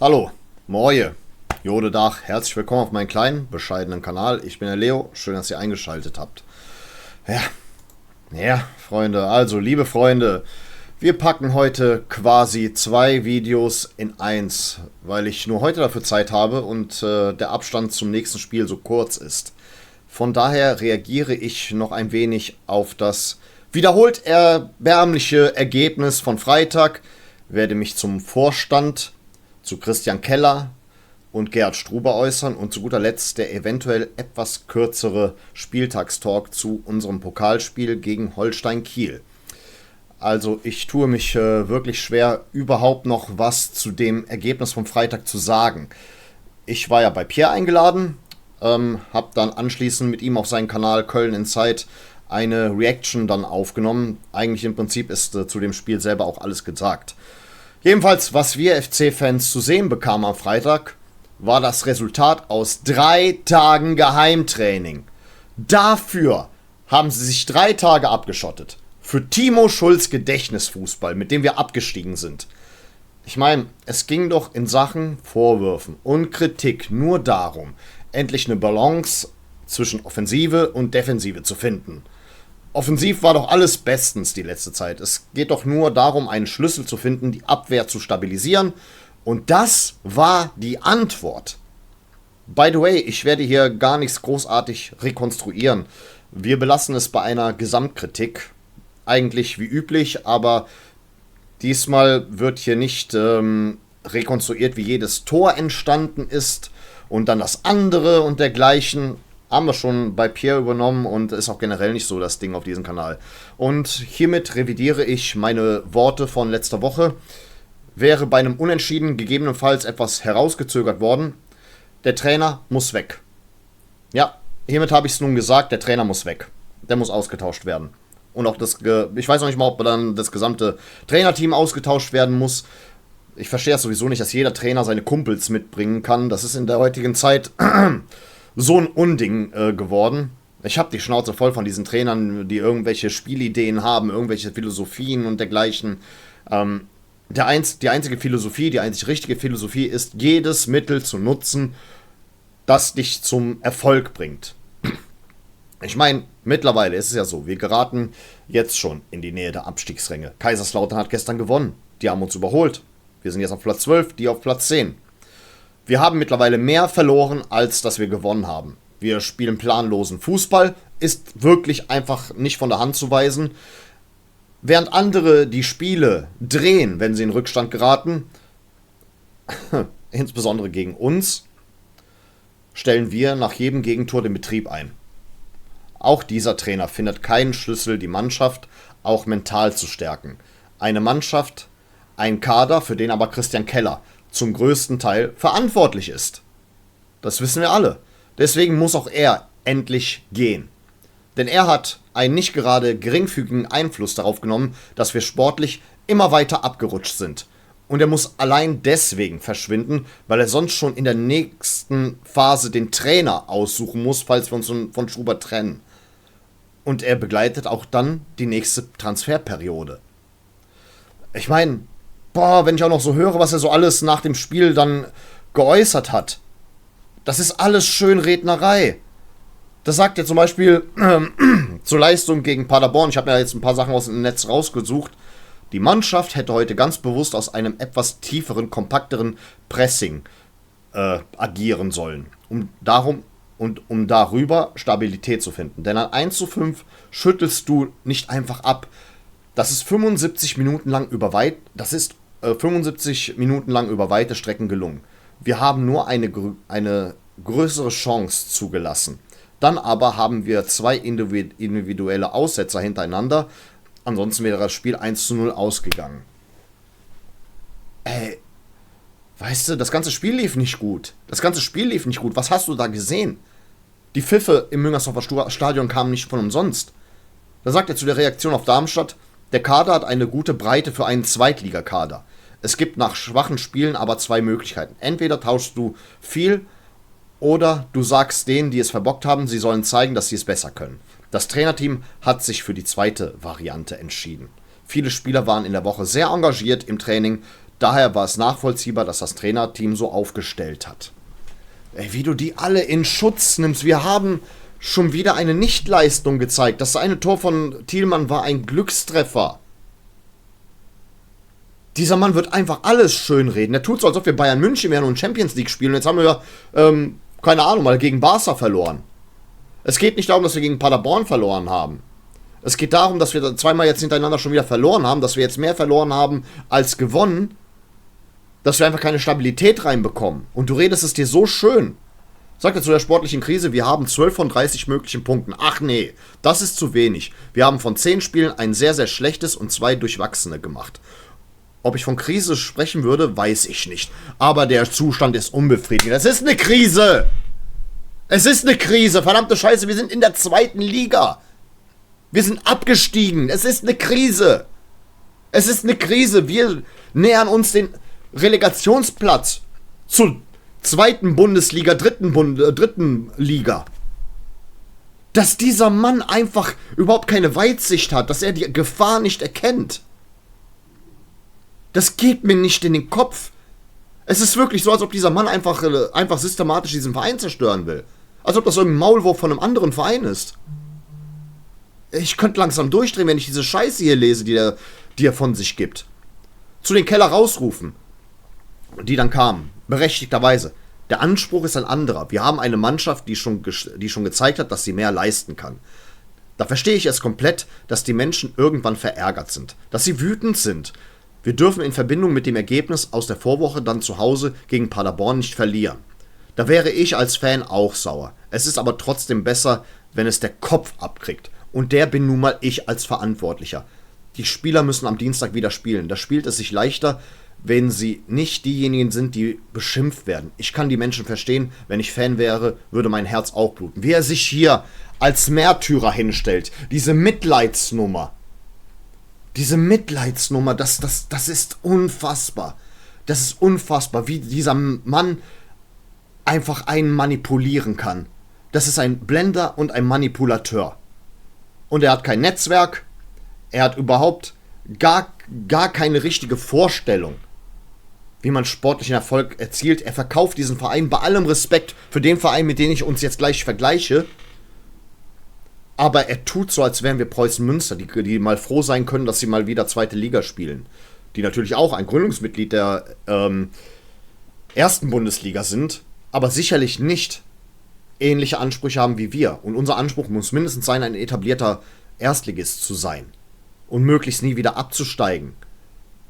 Hallo, Moje, Jode Dach, herzlich willkommen auf meinem kleinen, bescheidenen Kanal. Ich bin der Leo, schön, dass ihr eingeschaltet habt. Ja, Freunde, also liebe Freunde, wir packen heute quasi 2 Videos in 1, weil ich nur heute dafür Zeit habe und der Abstand zum nächsten Spiel so kurz ist. Von daher reagiere ich noch ein wenig auf das wiederholt erbärmliche Ergebnis von Freitag, werde mich zum Vorstand, zu Christian Keller und Gerhard Struber äußern und zu guter Letzt der eventuell etwas kürzere Spieltagstalk zu unserem Pokalspiel gegen Holstein Kiel. Also ich tue mich wirklich schwer, überhaupt noch was zu dem Ergebnis vom Freitag zu sagen. Ich war ja bei Pierre eingeladen, habe dann anschließend mit ihm auf seinen Kanal Köln Inside eine Reaction dann aufgenommen. Eigentlich im Prinzip ist zu dem Spiel selber auch alles gesagt. Jedenfalls, was wir FC-Fans zu sehen bekamen am Freitag, war das Resultat aus 3 Tagen Geheimtraining. Dafür haben sie sich 3 Tage abgeschottet. Für Timo Schulz Gedächtnisfußball, mit dem wir abgestiegen sind. Ich meine, es ging doch in Sachen Vorwürfen und Kritik nur darum, endlich eine Balance zwischen Offensive und Defensive zu finden. Offensiv war doch alles bestens die letzte Zeit. Es geht doch nur darum, einen Schlüssel zu finden, die Abwehr zu stabilisieren. Und das war die Antwort. By the way, ich werde hier gar nichts großartig rekonstruieren. Wir belassen es bei einer Gesamtkritik. Eigentlich wie üblich, aber diesmal wird hier nicht rekonstruiert, wie jedes Tor entstanden ist und dann das andere und dergleichen. Haben wir schon bei Pierre übernommen und ist auch generell nicht so das Ding auf diesem Kanal. Und hiermit revidiere ich meine Worte von letzter Woche. Wäre bei einem Unentschieden gegebenenfalls etwas herausgezögert worden. Der Trainer muss weg. Ja, hiermit habe ich es nun gesagt, der Trainer muss weg. Der muss ausgetauscht werden. Und auch ich weiß noch nicht mal, ob dann das gesamte Trainerteam ausgetauscht werden muss. Ich verstehe es sowieso nicht, dass jeder Trainer seine Kumpels mitbringen kann. Das ist in der heutigen Zeit so ein Unding geworden. Ich habe die Schnauze voll von diesen Trainern, die irgendwelche Spielideen haben, irgendwelche Philosophien und dergleichen. Die einzige Philosophie, die einzig richtige Philosophie ist, jedes Mittel zu nutzen, das dich zum Erfolg bringt. Ich meine, mittlerweile ist es ja so, wir geraten jetzt schon in die Nähe der Abstiegsränge. Kaiserslautern hat gestern gewonnen. Die haben uns überholt. Wir sind jetzt auf Platz 12, die auf Platz 10. Wir haben mittlerweile mehr verloren, als dass wir gewonnen haben. Wir spielen planlosen Fußball, ist wirklich einfach nicht von der Hand zu weisen. Während andere die Spiele drehen, wenn sie in Rückstand geraten, insbesondere gegen uns, stellen wir nach jedem Gegentor den Betrieb ein. Auch dieser Trainer findet keinen Schlüssel, die Mannschaft auch mental zu stärken. Eine Mannschaft, ein Kader, für den aber Christian Keller zum größten Teil verantwortlich ist. Das wissen wir alle. Deswegen muss auch er endlich gehen. Denn er hat einen nicht gerade geringfügigen Einfluss darauf genommen, dass wir sportlich immer weiter abgerutscht sind. Und er muss allein deswegen verschwinden, weil er sonst schon in der nächsten Phase den Trainer aussuchen muss, falls wir uns von Schubert trennen. Und er begleitet auch dann die nächste Transferperiode. Ich meine, wenn ich auch noch so höre, was er so alles nach dem Spiel dann geäußert hat. Das ist alles schön Rednerei. Das sagt er zum Beispiel zur Leistung gegen Paderborn. Ich habe mir jetzt ein paar Sachen aus dem Netz rausgesucht. Die Mannschaft hätte heute ganz bewusst aus einem etwas tieferen, kompakteren Pressing agieren sollen. Um darüber Stabilität zu finden. Denn an 1:5 schüttelst du nicht einfach ab. Das ist 75 Minuten lang über weite Strecken gelungen. Wir haben nur eine größere Chance zugelassen. Dann aber haben wir 2 individuelle Aussetzer hintereinander. Ansonsten wäre das Spiel 1:0 ausgegangen. Weißt du, das ganze Spiel lief nicht gut. Was hast du da gesehen? Die Pfiffe im Müngersdorfer Stadion kamen nicht von umsonst. Da sagt er zu der Reaktion auf Darmstadt: Der Kader hat eine gute Breite für einen Zweitligakader. Es gibt nach schwachen Spielen aber 2 Möglichkeiten. Entweder tauschst du viel oder du sagst denen, die es verbockt haben, sie sollen zeigen, dass sie es besser können. Das Trainerteam hat sich für die zweite Variante entschieden. Viele Spieler waren in der Woche sehr engagiert im Training. Daher war es nachvollziehbar, dass das Trainerteam so aufgestellt hat. Ey, wie du die alle in Schutz nimmst. Wir haben schon wieder eine Nichtleistung gezeigt. Das eine Tor von Thielmann war ein Glückstreffer. Dieser Mann wird einfach alles schönreden. Der tut so, als ob wir Bayern München wären und Champions League spielen. Und jetzt haben wir, keine Ahnung, mal gegen Barca verloren. Es geht nicht darum, dass wir gegen Paderborn verloren haben. Es geht darum, dass wir zweimal jetzt hintereinander schon wieder verloren haben, dass wir jetzt mehr verloren haben als gewonnen, dass wir einfach keine Stabilität reinbekommen. Und du redest es dir so schön. Sagt er zu der sportlichen Krise, wir haben 12 von 30 möglichen Punkten. Ach nee, das ist zu wenig. Wir haben von 10 Spielen ein sehr, sehr schlechtes und 2 durchwachsene gemacht. Ob ich von Krise sprechen würde, weiß ich nicht. Aber der Zustand ist unbefriedigend. Es ist eine Krise! Es ist eine Krise, verdammte Scheiße, wir sind in der 2. Liga. Wir sind abgestiegen, es ist eine Krise. Es ist eine Krise, wir nähern uns den Relegationsplatz zur 2. Bundesliga, 3. Liga. Dass dieser Mann einfach überhaupt keine Weitsicht hat, dass er die Gefahr nicht erkennt. Das geht mir nicht in den Kopf. Es ist wirklich so, als ob dieser Mann einfach systematisch diesen Verein zerstören will. Als ob das irgendein Maulwurf von einem anderen Verein ist. Ich könnte langsam durchdrehen, wenn ich diese Scheiße hier lese, die er von sich gibt. Zu den Keller rausrufen. Die dann kamen. Berechtigterweise. Der Anspruch ist ein anderer. Wir haben eine Mannschaft, die schon gezeigt hat, dass sie mehr leisten kann. Da verstehe ich es komplett, dass die Menschen irgendwann verärgert sind. Dass sie wütend sind. Wir dürfen in Verbindung mit dem Ergebnis aus der Vorwoche dann zu Hause gegen Paderborn nicht verlieren. Da wäre ich als Fan auch sauer. Es ist aber trotzdem besser, wenn es der Kopf abkriegt. Und der bin nun mal ich als Verantwortlicher. Die Spieler müssen am Dienstag wieder spielen. Da spielt es sich leichter, wenn sie nicht diejenigen sind, die beschimpft werden. Ich kann die Menschen verstehen. Wenn ich Fan wäre, würde mein Herz auch bluten. Wie er sich hier als Märtyrer hinstellt. Diese Mitleidsnummer. Diese Mitleidsnummer, das ist unfassbar. Das ist unfassbar, wie dieser Mann einfach einen manipulieren kann. Das ist ein Blender und ein Manipulateur. Und er hat kein Netzwerk, er hat überhaupt gar keine richtige Vorstellung, wie man sportlichen Erfolg erzielt. Er verkauft diesen Verein bei allem Respekt für den Verein, mit dem ich uns jetzt gleich vergleiche. Aber er tut so, als wären wir Preußen Münster, die mal froh sein können, dass sie mal wieder 2. Liga spielen. Die natürlich auch ein Gründungsmitglied der 1. Bundesliga sind, aber sicherlich nicht ähnliche Ansprüche haben wie wir. Und unser Anspruch muss mindestens sein, ein etablierter Erstligist zu sein. Und möglichst nie wieder abzusteigen.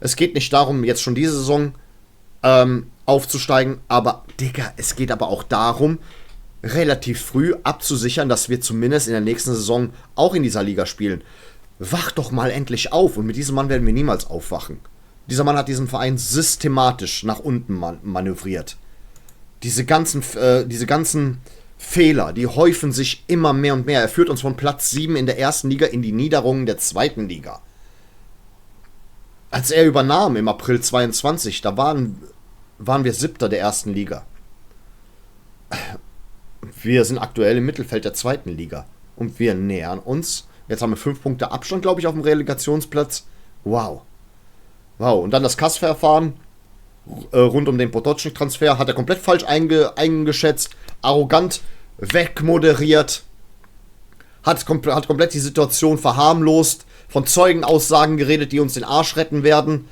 Es geht nicht darum, jetzt schon diese Saison aufzusteigen, aber, Digga, es geht aber auch darum, relativ früh abzusichern, dass wir zumindest in der nächsten Saison auch in dieser Liga spielen. Wach doch mal endlich auf. Und mit diesem Mann werden wir niemals aufwachen. Dieser Mann hat diesen Verein systematisch nach unten manövriert. Diese ganzen Fehler, die häufen sich immer mehr und mehr. Er führt uns von Platz 7 in der 1. Liga in die Niederungen der 2. Liga. Als er übernahm im April 22, da waren wir 7. der 1. Liga. Wir sind aktuell im Mittelfeld der 2. Liga. Und wir nähern uns. Jetzt haben wir 5 Punkte Abstand, glaube ich, auf dem Relegationsplatz. Wow. Wow. Und dann das Kassverfahren rund um den Potočnik-Transfer hat er komplett falsch eingeschätzt. Arrogant wegmoderiert. Hat komplett die Situation verharmlost. Von Zeugenaussagen geredet, die uns den Arsch retten werden.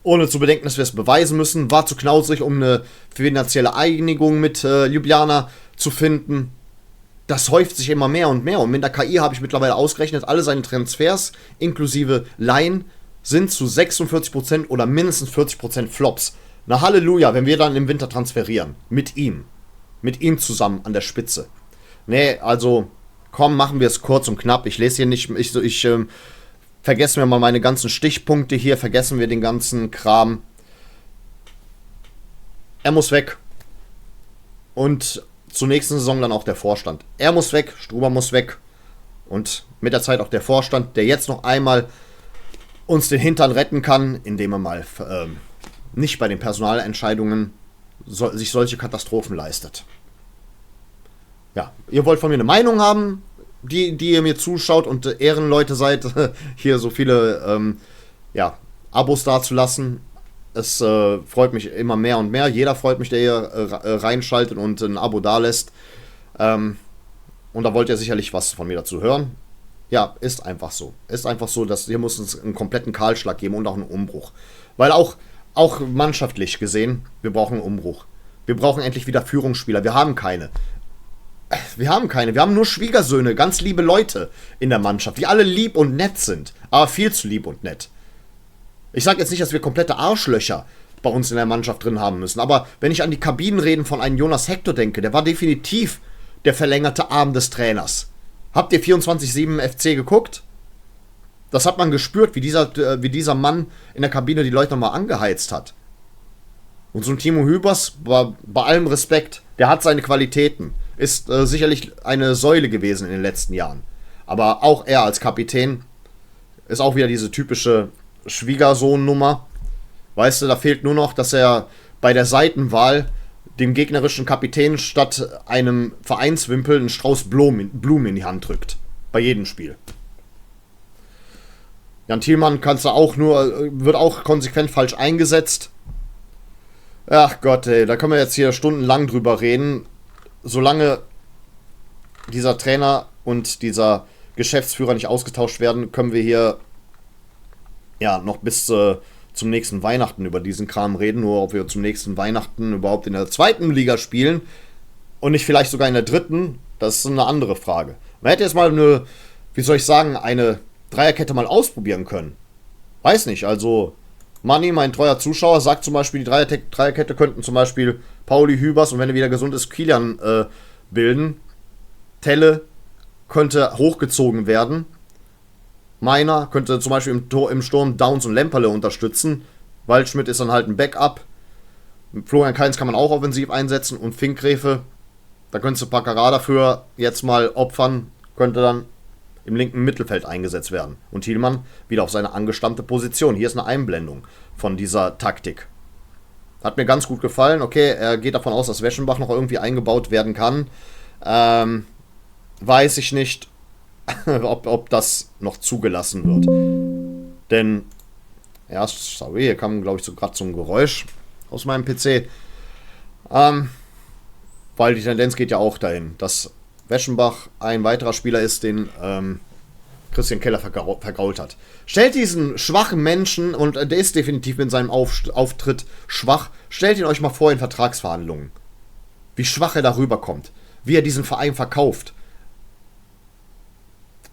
Ohne zu bedenken, dass wir es beweisen müssen. War zu knausrig, um eine finanzielle Einigung mit Ljubljana zu finden. Das häuft sich immer mehr und mehr. Und mit der KI habe ich mittlerweile ausgerechnet, alle seine Transfers, inklusive Laien, sind zu 46% oder mindestens 40% Flops. Na Halleluja, wenn wir dann im Winter transferieren. Mit ihm. Mit ihm zusammen an der Spitze. Nee, also, komm, machen wir es kurz und knapp. Ich lese hier nicht, vergessen wir mal meine ganzen Stichpunkte hier, vergessen wir den ganzen Kram. Er muss weg. Und zur nächsten Saison dann auch der Vorstand. Er muss weg, Struber muss weg. Und mit der Zeit auch der Vorstand, der jetzt noch einmal uns den Hintern retten kann, indem er mal nicht bei den Personalentscheidungen sich solche Katastrophen leistet. Ja, ihr wollt von mir eine Meinung haben, die ihr mir zuschaut und Ehrenleute seid, hier so viele Abos dazulassen. Es freut mich immer mehr und mehr. Jeder freut mich, der hier reinschaltet und ein Abo dalässt. Und da wollt ihr sicherlich was von mir dazu hören. Ja, ist einfach so. Ist einfach so, dass hier muss es einen kompletten Kahlschlag geben und auch einen Umbruch. Weil auch mannschaftlich gesehen, wir brauchen einen Umbruch. Wir brauchen endlich wieder Führungsspieler. Wir haben keine. Wir haben keine. Wir haben nur Schwiegersöhne, ganz liebe Leute in der Mannschaft, die alle lieb und nett sind. Aber viel zu lieb und nett. Ich sage jetzt nicht, dass wir komplette Arschlöcher bei uns in der Mannschaft drin haben müssen. Aber wenn ich an die Kabinenreden von einem Jonas Hector denke, der war definitiv der verlängerte Arm des Trainers. Habt ihr 24/7 FC geguckt? Das hat man gespürt, wie dieser Mann in der Kabine die Leute nochmal angeheizt hat. Und so ein Timo Hübers, bei allem Respekt, der hat seine Qualitäten. Ist sicherlich eine Säule gewesen in den letzten Jahren. Aber auch er als Kapitän ist auch wieder diese typische Schwiegersohn-Nummer. Weißt du, da fehlt nur noch, dass er bei der Seitenwahl dem gegnerischen Kapitän statt einem Vereinswimpel einen Strauß Blumen in die Hand drückt. Bei jedem Spiel. Jan Thielmann wird auch konsequent falsch eingesetzt. Ach Gott, ey, da können wir jetzt hier stundenlang drüber reden. Solange dieser Trainer und dieser Geschäftsführer nicht ausgetauscht werden, können wir hier ja noch bis zum nächsten Weihnachten über diesen Kram reden. Nur ob wir zum nächsten Weihnachten überhaupt in der zweiten Liga spielen und nicht vielleicht sogar in der dritten, das ist eine andere Frage. Man hätte jetzt mal eine Dreierkette mal ausprobieren können. Weiß nicht, also Manni, mein treuer Zuschauer, sagt zum Beispiel, die Dreierkette könnten zum Beispiel Pauli, Hübers und wenn er wieder gesund ist, Kilian bilden. Telle könnte hochgezogen werden. Meiner könnte zum Beispiel im Sturm Downs und Lemperle unterstützen. Waldschmidt ist dann halt ein Backup. Florian Kainz kann man auch offensiv einsetzen. Und Finkgräfe, da könntest du Paccara dafür jetzt mal opfern, könnte dann im linken Mittelfeld eingesetzt werden. Und Thielmann wieder auf seine angestammte Position. Hier ist eine Einblendung von dieser Taktik. Hat mir ganz gut gefallen. Okay, er geht davon aus, dass Weschenbach noch irgendwie eingebaut werden kann. Weiß ich nicht, ob das noch zugelassen wird. Denn, ja, sorry, hier kam, glaube ich, gerade so ein Geräusch aus meinem PC. Weil die Tendenz geht ja auch dahin, dass Weschenbach ein weiterer Spieler ist, den Christian Keller vergrault hat. Stellt diesen schwachen Menschen, und der ist definitiv mit seinem Auftritt schwach, stellt ihn euch mal vor in Vertragsverhandlungen. Wie schwach er darüber kommt. Wie er diesen Verein verkauft.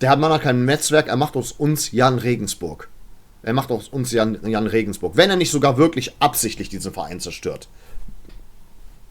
Der Mann hat kein Netzwerk, er macht aus uns Jan Regensburg. Er macht aus uns Jan Regensburg. Wenn er nicht sogar wirklich absichtlich diesen Verein zerstört.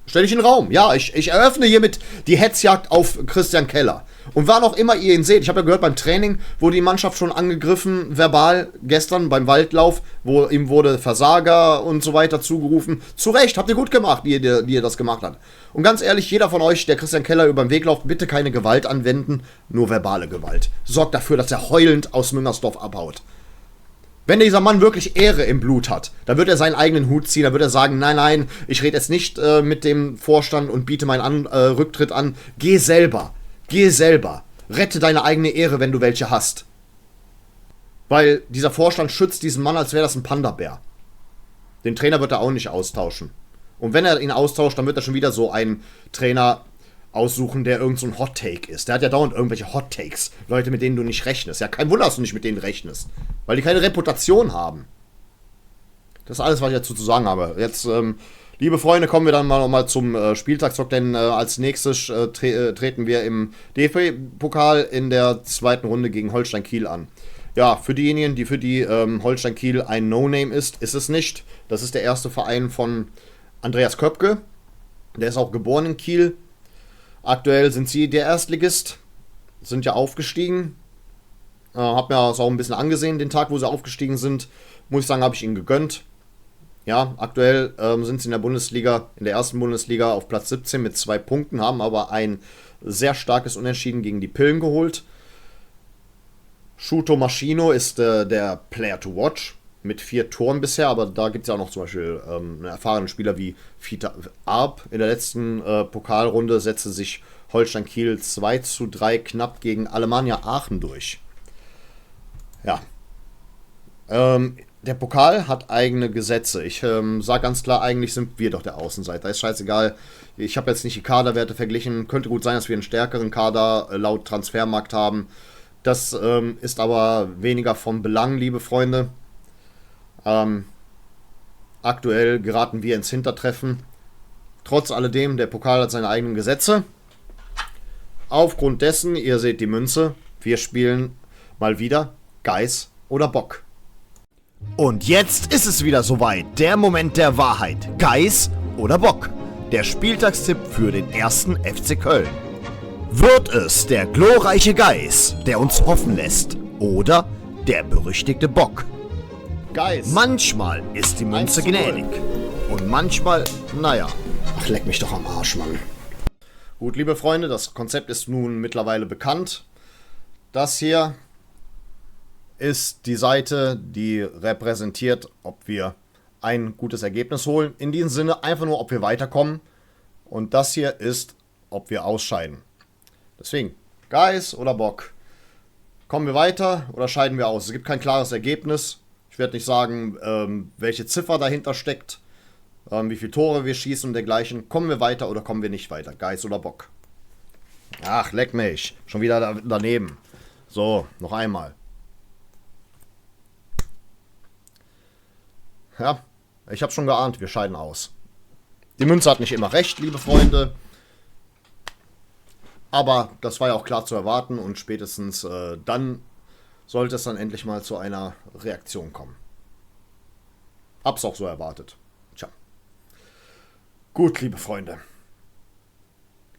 Stell dich in den Raum. Ja, ich eröffne hiermit die Hetzjagd auf Christian Keller. Und wann auch immer ihr ihn seht, ich habe ja gehört, beim Training wurde die Mannschaft schon angegriffen, verbal, gestern beim Waldlauf, wo ihm wurde Versager und so weiter zugerufen. Zu Recht, habt ihr gut gemacht, wie ihr das gemacht habt. Und ganz ehrlich, jeder von euch, der Christian Keller über den Weg läuft, bitte keine Gewalt anwenden, nur verbale Gewalt. Sorgt dafür, dass er heulend aus Müngersdorf abhaut. Wenn dieser Mann wirklich Ehre im Blut hat, dann wird er seinen eigenen Hut ziehen, dann wird er sagen, nein, ich rede jetzt nicht mit dem Vorstand und biete meinen Rücktritt an. Geh selber. Rette deine eigene Ehre, wenn du welche hast. Weil dieser Vorstand schützt diesen Mann, als wäre das ein Panda-Bär. Den Trainer wird er auch nicht austauschen. Und wenn er ihn austauscht, dann wird er schon wieder so einen Trainer aussuchen, der irgend so ein Hot-Take ist. Der hat ja dauernd irgendwelche Hot-Takes. Leute, mit denen du nicht rechnest. Ja, kein Wunder, dass du nicht mit denen rechnest. Weil die keine Reputation haben. Das ist alles, was ich dazu zu sagen habe. Jetzt, liebe Freunde, kommen wir dann mal nochmal zum Spieltagstalk, denn als nächstes treten wir im DFB-Pokal in der zweiten Runde gegen Holstein Kiel an. Ja, für diejenigen, für die Holstein Kiel ein No-Name ist es nicht. Das ist der erste Verein von Andreas Köpke. Der ist auch geboren in Kiel. Aktuell sind sie der Erstligist, sind ja aufgestiegen. Hab mir das auch ein bisschen angesehen, den Tag, wo sie aufgestiegen sind. Muss ich sagen, habe ich ihnen gegönnt. Ja, aktuell sind sie in der Bundesliga, in der ersten Bundesliga auf Platz 17 mit 2 Punkten, haben aber ein sehr starkes Unentschieden gegen die Pillen geholt. Shuto Maschino ist der Player to watch mit 4 Toren bisher, aber da gibt es ja auch noch zum Beispiel einen erfahrenen Spieler wie Fiete Arp. In der letzten Pokalrunde setzte sich Holstein Kiel 2:3 knapp gegen Alemannia Aachen durch. Ja. Der Pokal hat eigene Gesetze. Ich sage ganz klar, eigentlich sind wir doch der Außenseiter. Ist scheißegal. Ich habe jetzt nicht die Kaderwerte verglichen. Könnte gut sein, dass wir einen stärkeren Kader laut Transfermarkt haben. Das ist aber weniger von Belang, liebe Freunde. Aktuell geraten wir ins Hintertreffen. Trotz alledem, der Pokal hat seine eigenen Gesetze. Aufgrund dessen, ihr seht die Münze, wir spielen mal wieder Geiß oder Bock. Und jetzt ist es wieder soweit, der Moment der Wahrheit. Geiß oder Bock? Der Spieltagstipp für den ersten FC Köln. Wird es der glorreiche Geiß, der uns hoffen lässt, oder der berüchtigte Bock? Geiß. Manchmal ist die Münze gnädig und manchmal, naja. Ach, leck mich doch am Arsch, Mann. Gut, liebe Freunde, das Konzept ist nun mittlerweile bekannt. Das hier ist die Seite, die repräsentiert, ob wir ein gutes Ergebnis holen. In diesem Sinne einfach nur, ob wir weiterkommen. Und das hier ist, ob wir ausscheiden. Deswegen, Geiß oder Bock. Kommen wir weiter oder scheiden wir aus? Es gibt kein klares Ergebnis. Ich werde nicht sagen, welche Ziffer dahinter steckt, wie viele Tore wir schießen und dergleichen. Kommen wir weiter oder kommen wir nicht weiter? Geiß oder Bock? Ach, leck mich. Schon wieder daneben. So, noch einmal. Ja, ich habe schon geahnt, wir scheiden aus. Die Münze hat nicht immer recht, liebe Freunde. Aber das war ja auch klar zu erwarten und spätestens dann sollte es dann endlich mal zu einer Reaktion kommen. Hab's auch so erwartet. Tja. Gut, liebe Freunde.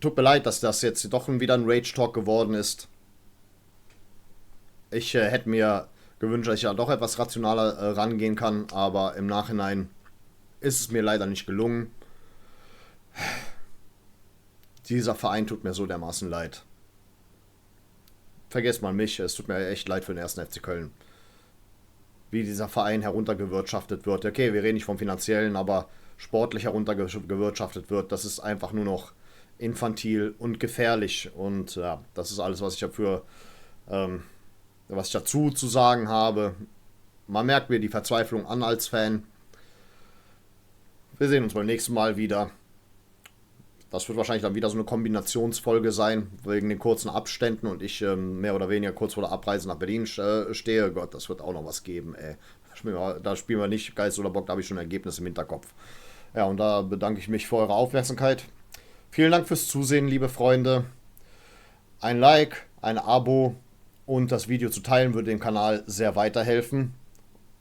Tut mir leid, dass das jetzt doch wieder ein Rage-Talk geworden ist. Ich hätte mir gewünscht, dass ich ja doch etwas rationaler rangehen kann, aber im Nachhinein ist es mir leider nicht gelungen. Dieser Verein tut mir so dermaßen leid. Vergesst mal mich, es tut mir echt leid für den 1. FC Köln. Wie dieser Verein heruntergewirtschaftet wird. Okay, wir reden nicht vom Finanziellen, aber sportlich heruntergewirtschaftet wird, das ist einfach nur noch infantil und gefährlich. Und ja, das ist alles, was ich dafür was ich dazu zu sagen habe. Man merkt mir die Verzweiflung an als Fan. Wir sehen uns beim nächsten Mal wieder. Das wird wahrscheinlich dann wieder so eine Kombinationsfolge sein, wegen den kurzen Abständen und ich mehr oder weniger kurz vor der Abreise nach Berlin stehe. Gott, das wird auch noch was geben, ey. Da spielen wir nicht Geist oder Bock, da habe ich schon Ergebnisse im Hinterkopf. Ja, und da bedanke ich mich für eure Aufmerksamkeit. Vielen Dank fürs Zusehen, liebe Freunde. Ein Like, ein Abo und das Video zu teilen würde dem Kanal sehr weiterhelfen.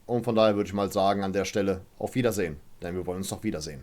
Und von daher würde ich mal sagen, an der Stelle auf Wiedersehen, denn wir wollen uns noch wiedersehen.